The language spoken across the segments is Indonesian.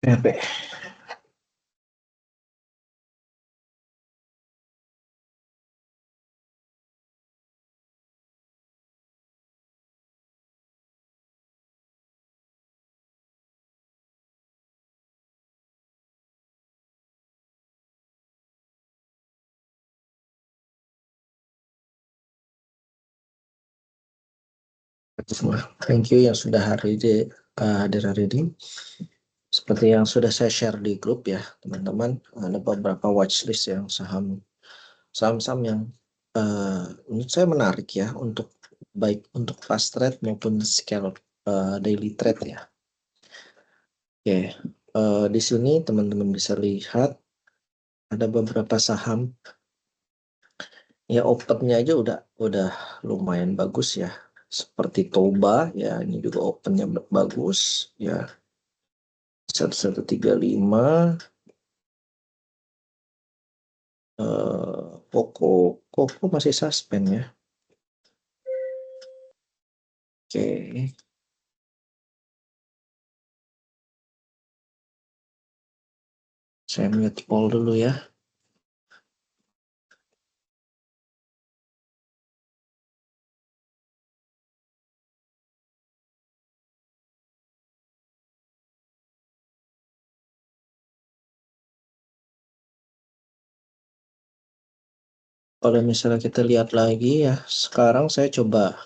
PHP. Semua. Thank you yang sudah hadir hari ini. Seperti yang sudah saya share di grup ya, teman-teman, ada beberapa watchlist yang saham-saham yang menurut saya menarik ya untuk baik untuk fast trade maupun scalp daily trade ya. Oke, di sini teman-teman bisa lihat ada beberapa saham ya, opennya aja udah lumayan bagus ya. Seperti Toba ya, ini juga opennya bagus ya. 1135, Koko masih suspend ya. Oke, saya mute all dulu ya. Kalau misalnya kita lihat lagi ya, sekarang saya coba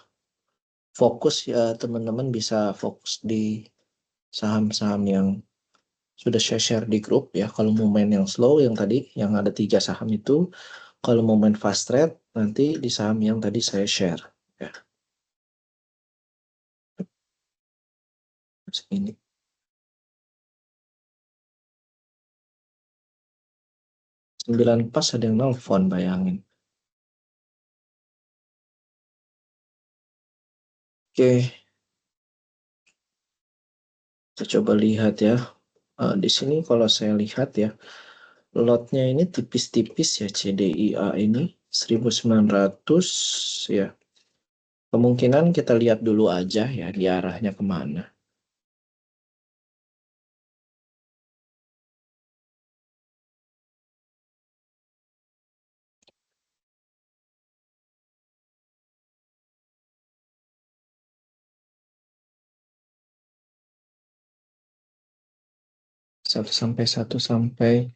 fokus ya, teman-teman bisa fokus di saham-saham yang sudah saya share di grup ya. Kalau mau main yang slow yang tadi, yang ada 3 saham itu, kalau mau main fast trade nanti di saham yang tadi saya share ya. Ini 9 pas ada yang nelfon, bayangin. Oke, kita coba lihat ya. Di sini kalau saya lihat ya, lotnya ini tipis-tipis ya, CDIA ini 1900 ya. Kemungkinan kita lihat dulu aja ya di arahnya kemana. Satu sampai 1900.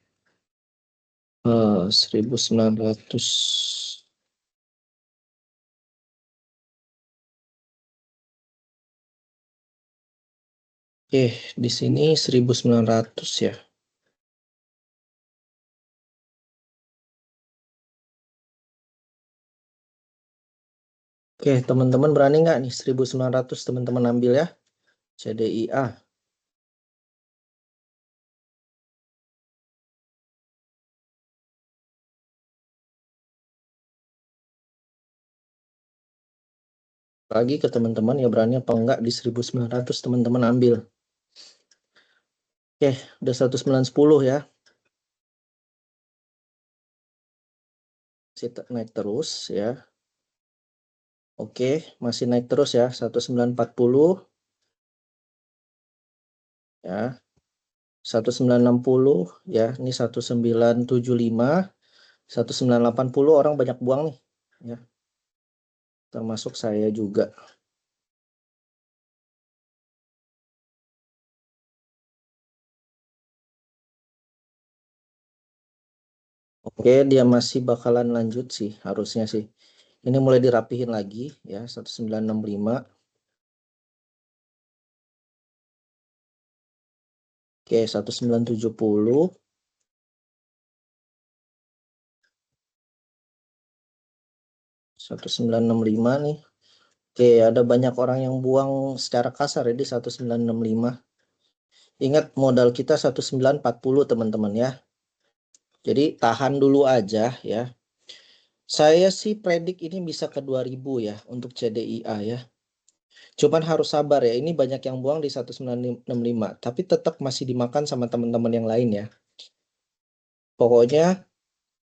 Oke, di sini 1900 ya. Oke, teman-teman berani nggak nih 1900 teman-teman ambil ya? CDIA. Lagi ke teman-teman ya, berani apa enggak di 1900 teman-teman ambil. Oke, udah 1910 ya. Masih naik terus ya. Oke, masih naik terus ya. 1940 ya. 1960 ya. Ini 1975, 1980 orang banyak buang nih ya. Termasuk saya juga. Oke, dia masih bakalan lanjut sih harusnya sih. Ini mulai dirapihin lagi ya, 1965. Oke, 1970. 1965 nih. Oke, ada banyak orang yang buang secara kasar ya di 1965. Ingat modal kita 1940 teman-teman ya. Jadi tahan dulu aja ya. Saya sih predik ini bisa ke 2000 ya untuk CDIA ya. Cuman harus sabar ya. Ini banyak yang buang di 1965, tapi tetap masih dimakan sama teman-teman yang lain ya. Pokoknya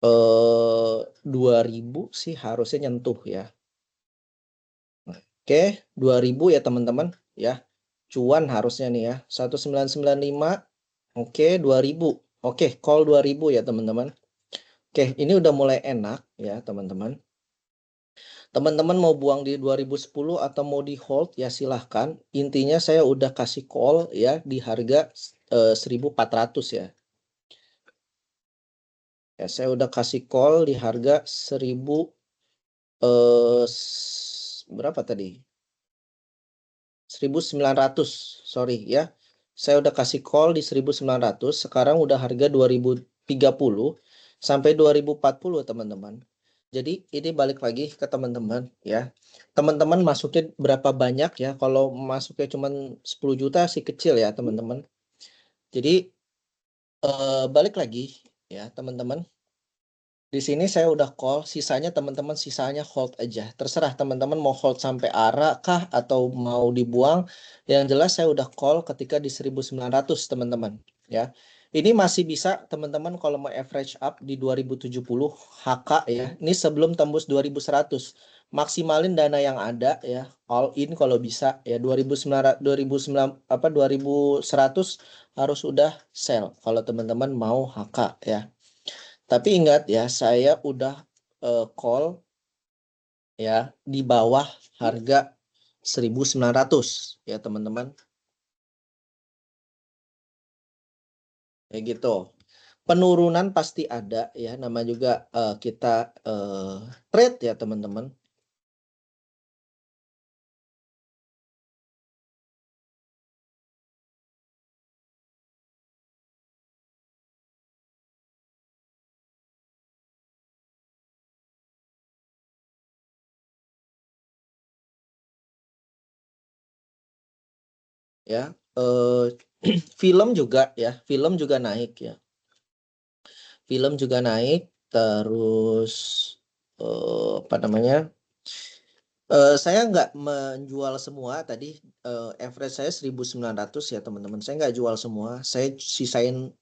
2000 sih harusnya nyentuh ya. Oke, 2000 ya teman-teman ya. Cuan harusnya nih ya. 1995 Oke, 2000. Oke, call 2000 ya teman-teman. Oke, ini udah mulai enak ya teman-teman. Teman-teman mau buang di 2010 atau mau di hold ya silahkan. Intinya saya udah kasih call ya di harga 1400 ya. Ya, saya udah kasih call di harga 1000 berapa tadi? 1900, sorry ya. Saya udah kasih call di 1900, sekarang udah harga 2030 sampai 2040 teman-teman. Jadi ini balik lagi ke teman-teman ya. Teman-teman masuknya berapa banyak ya? Kalau masuknya cuma 10 juta sih kecil ya teman-teman. Jadi balik lagi ya teman-teman. Di sini saya udah call, sisanya teman-teman sisanya hold aja. Terserah teman-teman mau hold sampai ARA kah atau mau dibuang. Yang jelas saya udah call ketika di 1900 teman-teman ya. Ini masih bisa teman-teman kalau mau average up di 2070 HK ya. Ini sebelum tembus 2100. Maksimalin dana yang ada ya, all in kalau bisa ya 2900 2009 apa 2100 harus udah sell kalau teman-teman mau HK ya. Tapi ingat ya, saya udah call ya di bawah harga 1900 ya teman-teman. Kayak gitu. Penurunan pasti ada ya, nama juga kita trade ya teman-teman. Ya, film juga ya, film juga naik ya. Film juga naik, terus apa namanya? Saya nggak menjual semua tadi, average saya 1900 ya teman-teman. Saya nggak jual semua, saya sisain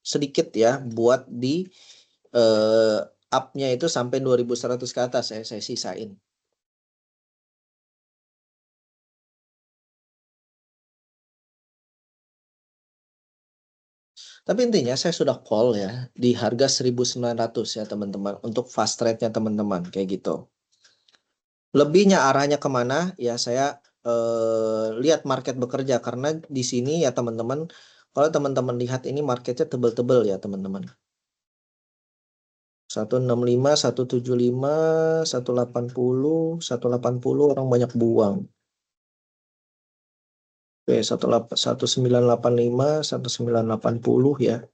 sedikit ya buat di up-nya itu sampai 2100 ke atas ya, saya sisain. Tapi intinya saya sudah call ya di harga 1900 ya teman-teman untuk fast trade-nya teman-teman kayak gitu. Lebihnya arahnya kemana ya saya lihat market bekerja karena di sini ya teman-teman, kalau teman-teman lihat ini marketnya tebel-tebel ya teman-teman. 165, 175, 180, 180 orang banyak buang. Oke, 1985, 1980 ya.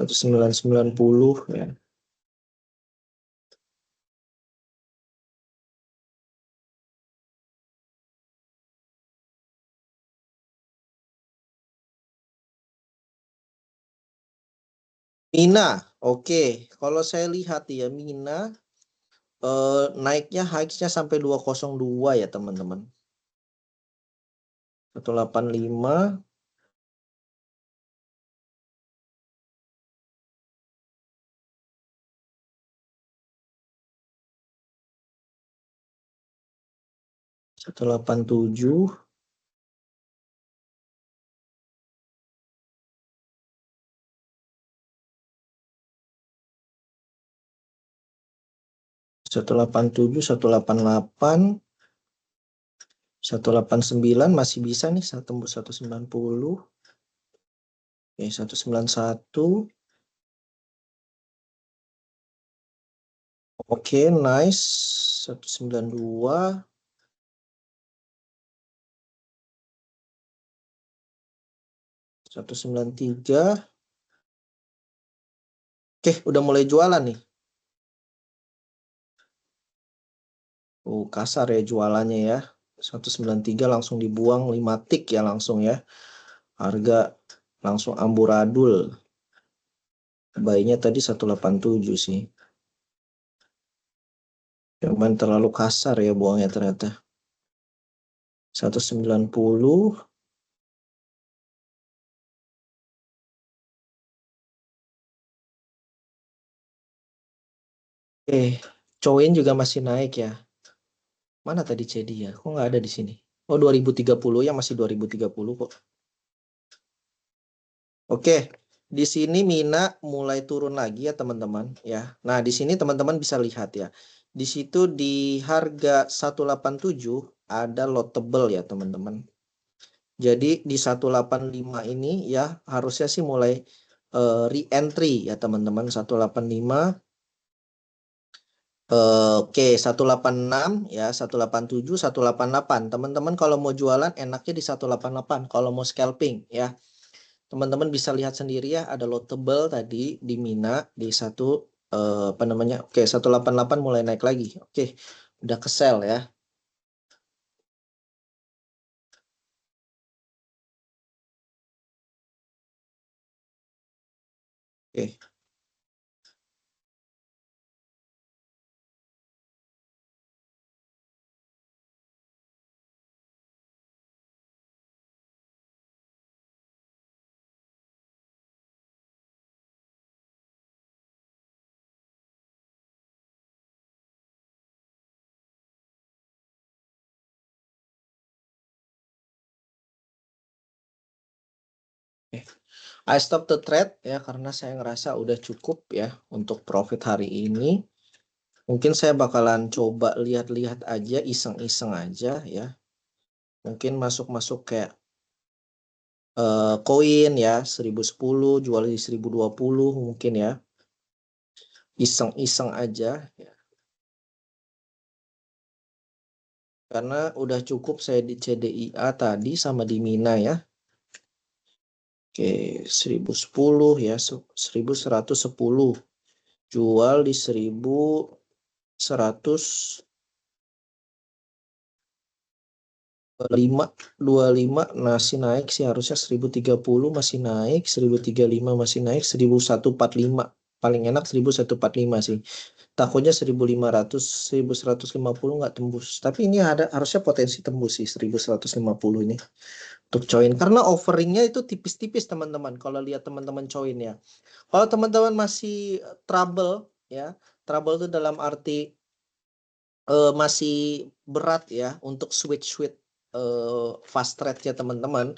1990 ya. Mina, oke. Kalau saya lihat ya Mina naiknya hikesnya sampai 202 ya teman-teman. 185, 187, 187, 188, 189 masih bisa nih tembus 190. Oke, 191. Oke, nice. 192. 193. Oke, udah mulai jualan nih. Kasar ya jualannya ya. 193 langsung dibuang 5 tik ya langsung ya. Harga langsung amburadul. Bayinya tadi 187 sih. Cuman terlalu kasar ya buangnya ternyata. 190. Coin juga masih naik ya. Mana tadi CD ya? Kok nggak ada di sini? Oh, 2030 ya, masih 2030 kok. Oke, di sini Mina mulai turun lagi ya teman-teman ya. Nah, di sini teman-teman bisa lihat ya. Di situ di harga 187 ada lot tebel ya teman-teman. Jadi di 185 ini ya harusnya sih mulai re-entry ya teman-teman. 185 oke, 186 ya, 187, 188. Teman-teman kalau mau jualan enaknya di 188 kalau mau scalping ya. Teman-teman bisa lihat sendiri ya, ada lot tebal tadi di Mina di apa namanya? Oke, 188 mulai naik lagi. Oke, udah ke sell ya. Oke. I stop the trade ya karena saya ngerasa udah cukup ya untuk profit hari ini. Mungkin saya bakalan coba lihat-lihat aja, iseng-iseng aja ya. Mungkin masuk-masuk kayak koin ya 1010 jual di 1020 mungkin ya. Iseng-iseng aja ya. Karena udah cukup saya di CDIA tadi sama di Mina ya. Oke, 1010 ya, 1110. Jual di 1125, 25 masih naik sih harusnya 1030 masih naik, 1035 masih naik, 1145. Paling enak 1145 sih. Takutnya 1500, 1150 nggak tembus. Tapi ini ada harusnya potensi tembus sih 1150 ini. Untuk join karena offeringnya itu tipis-tipis teman-teman kalau lihat teman-teman join ya. Kalau teman-teman masih trouble ya, trouble itu dalam arti masih berat ya untuk switch fast trade ya teman-teman,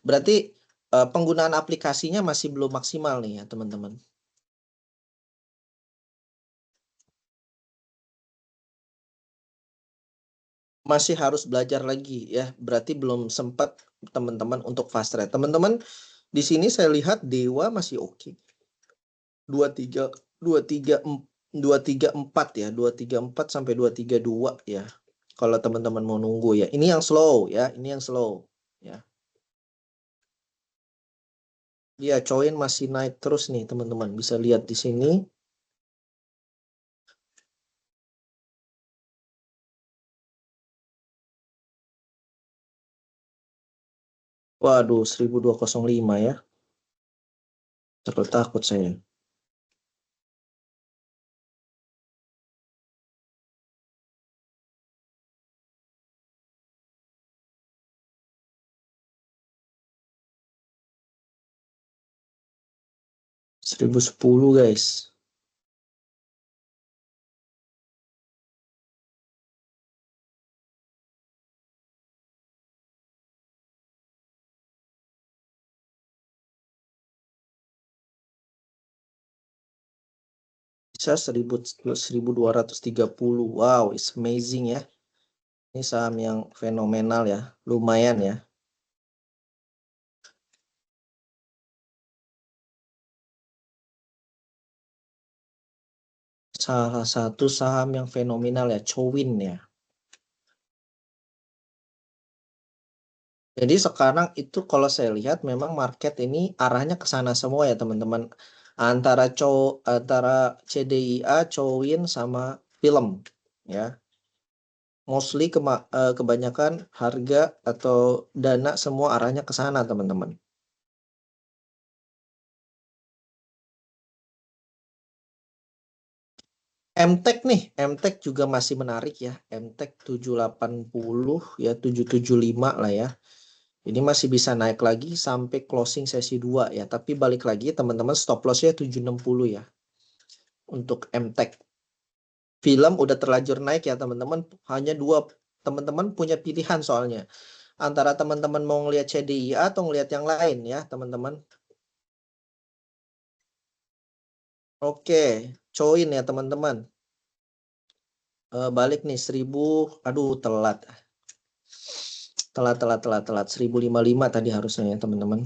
berarti penggunaan aplikasinya masih belum maksimal nih ya teman-teman. Masih harus belajar lagi ya, berarti belum sempat teman-teman untuk fast trade. Teman-teman di sini saya lihat Dewa masih oke. 23 23 234 ya, 234 sampai 232 ya. Kalau teman-teman mau nunggu ya. Ini yang slow ya, ini yang slow ya. Ya, coin masih naik terus nih teman-teman. Bisa lihat di sini. Waduh, 1205 ya. Terlalu takut saya. 1010 guys. Bisa 1230. Wow, it's amazing ya. Ini saham yang fenomenal ya. Lumayan ya. Salah satu saham yang fenomenal ya, Chowin ya. Jadi sekarang itu kalau saya lihat memang market ini arahnya ke sana semua ya teman-teman. Antara CDIA, Chowin sama film ya. Mostly kebanyakan harga atau dana semua arahnya ke sana teman-teman. MTech nih, MTech juga masih menarik ya. MTech 780 ya 775 lah ya. Ini masih bisa naik lagi sampai closing sesi 2 ya. Tapi balik lagi teman-teman stop loss-nya 760 ya. Untuk MTech. Film udah terlanjur naik ya teman-teman. Hanya dua teman-teman punya pilihan soalnya. Antara teman-teman mau ngelihat CDI atau ngelihat yang lain ya teman-teman. Oke, join ya teman-teman. Balik nih 1000, aduh telat. Telat 1055 tadi harusnya ya teman-teman.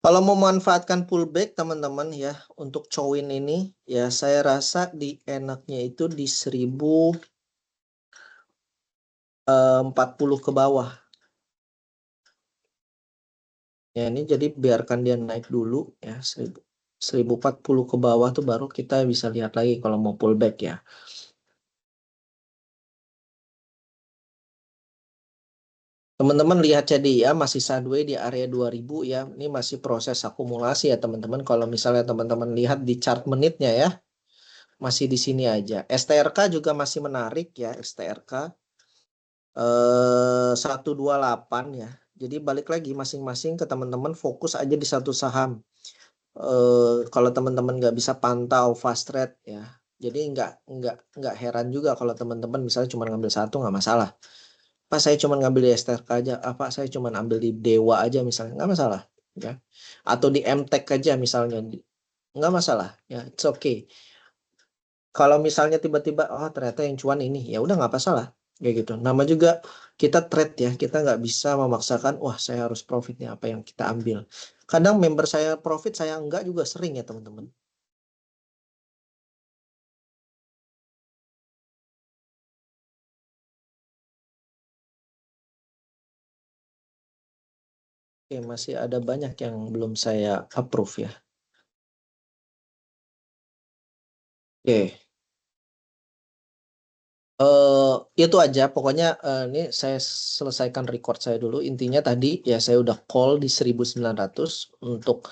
Kalau memanfaatkan pullback teman-teman ya untuk join ini ya saya rasa di enaknya itu di 1040 ke bawah. Ya ini jadi biarkan dia naik dulu ya 1040 ke bawah tuh baru kita bisa lihat lagi kalau mau pullback ya. Teman-teman lihat CDI ya masih sideways di area 2000 ya. Ini masih proses akumulasi ya teman-teman. Kalau misalnya teman-teman lihat di chart menitnya ya, masih di sini aja. STRK juga masih menarik ya, STRK 128 ya. Jadi balik lagi masing-masing ke teman-teman fokus aja di satu saham. Kalau teman-teman nggak bisa pantau fast trade ya. Jadi nggak heran juga kalau teman-teman misalnya cuma ngambil satu nggak masalah. Pak saya cuma ngambil di STRK aja, apa saya cuma ambil di Dewa aja misalnya, nggak masalah ya. Atau di MTEK aja misalnya, nggak masalah ya, it's okay. Kalau misalnya tiba-tiba oh ternyata yang cuan ini, ya udah nggak masalah kayak gitu. Nama juga kita trade ya, kita nggak bisa memaksakan wah saya harus profitnya apa yang kita ambil. Kadang member saya profit, saya enggak juga sering ya teman-teman. Oke, masih ada banyak yang belum saya approve ya. Oke. Itu aja pokoknya ini saya selesaikan record saya dulu. Intinya tadi ya saya udah call di 1900 untuk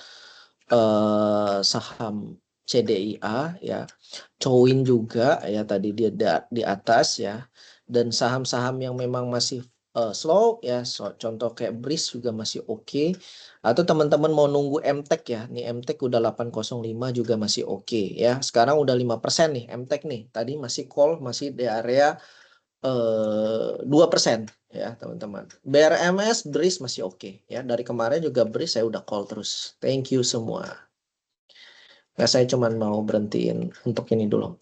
saham CDIA ya. Join juga ya tadi dia di atas ya. Dan saham-saham yang memang masih slow ya, contoh kayak BRIS juga masih oke. Atau teman-teman mau nunggu MTEK ya, nih MTEK udah 805 juga masih oke ya. Sekarang udah 5% nih MTEK nih. Tadi masih call masih di area 2% ya teman-teman. BRMS BRIS masih oke ya. Dari kemarin juga BRIS saya udah call terus. Thank you semua. Nah, saya cuma mau berhentiin untuk ini dulu.